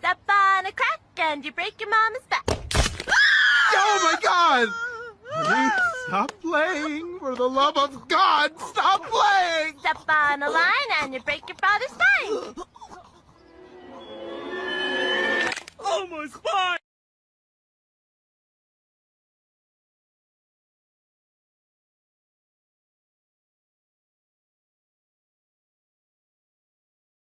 Step on a crack and you break your mama's back. Oh my God! Honey, stop playing! For the love of God, stop playing! Step on a line and you break your father's spine. Oh, my spine!